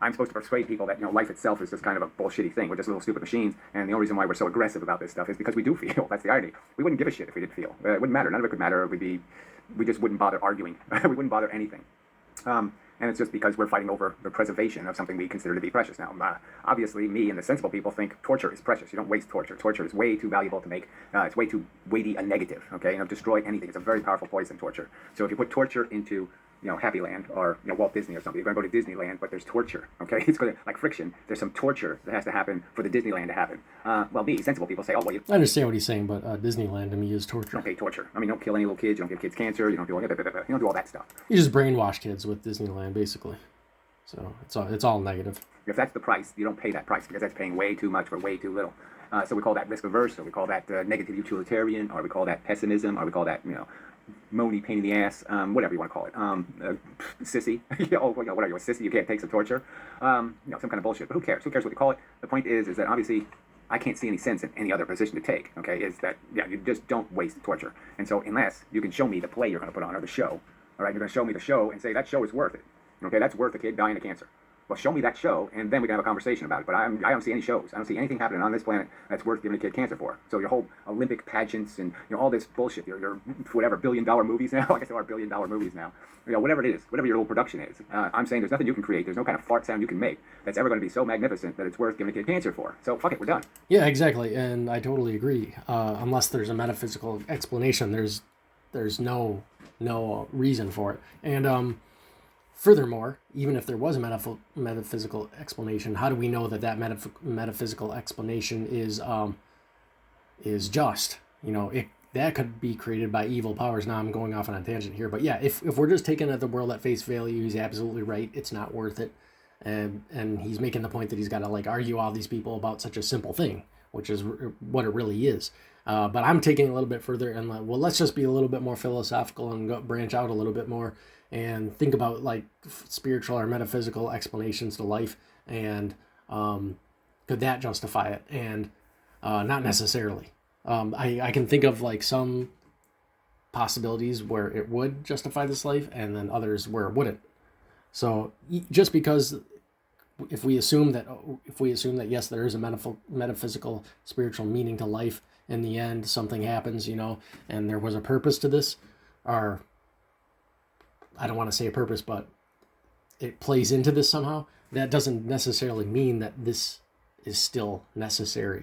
I'm supposed to persuade people that, life itself is just kind of a bullshitty thing. We're just little stupid machines, and the only reason why we're so aggressive about this stuff is because we do feel. That's the irony. We wouldn't give a shit if we didn't feel. It wouldn't matter. None of it could matter. We just wouldn't bother arguing. We wouldn't bother anything. And it's just because we're fighting over the preservation of something we consider to be precious. Now, obviously, me and the sensible people think torture is precious. You don't waste torture. Torture is way too valuable to make. It's way too weighty a negative, okay? Destroy anything. It's a very powerful poison, torture. So if you put torture into Happy Land or Walt Disney or something. You're going to go to Disneyland, but there's torture. Okay, it's going to like friction. There's some torture that has to happen for the Disneyland to happen. Well, sensible people say, oh, well, I understand what he's saying, but Disneyland to me is torture. Okay, torture. I mean, don't kill any little kids. You don't give kids cancer. You don't do all that stuff. You just brainwash kids with Disneyland, basically. So it's all negative. If that's the price, you don't pay that price because that's paying way too much for way too little. So we call that risk averse, or we call that negative utilitarian, or we call that pessimism, or we call that moany, pain in the ass, whatever you want to call it, sissy, whatever you're a sissy, you can't take some torture, some kind of bullshit, but who cares? Who cares what you call it? The point is that obviously I can't see any sense in any other position to take, okay, is that, you just don't waste torture. And so unless you can show me the play you're going to put on, or the show, all right, you're going to show me the show and say that show is worth it, okay, that's worth a kid dying of cancer. Well, show me that show, and then we can have a conversation about it. But I don't see any shows. I don't see anything happening on this planet that's worth giving a kid cancer for. So your whole Olympic pageants and all this bullshit, your whatever $1 billion movies now. I guess there are $1 billion movies now. Whatever it is, whatever your little production is. I'm saying there's nothing you can create. There's no kind of fart sound you can make that's ever going to be so magnificent that it's worth giving a kid cancer for. So fuck it, we're done. Yeah, exactly, and I totally agree. Unless there's a metaphysical explanation, there's no reason for it, and furthermore, even if there was a metaphysical explanation, how do we know that metaphysical explanation is just? That could be created by evil powers. Now I'm going off on a tangent here, but yeah, if we're just taking the world at face value, he's absolutely right. It's not worth it, and he's making the point that he's got to argue all these people about such a simple thing, which is what it really is. But I'm taking it a little bit further and let's just be a little bit more philosophical and branch out a little bit more and think about spiritual or metaphysical explanations to life, and could that justify it? And not necessarily. I can think of some possibilities where it would justify this life, and then others where it wouldn't. So just because if we assume that yes, there is a metaphysical spiritual meaning to life, in the end something happens, and there was a purpose to this, or I don't want to say a purpose, but it plays into this somehow, that doesn't necessarily mean that this is still necessary.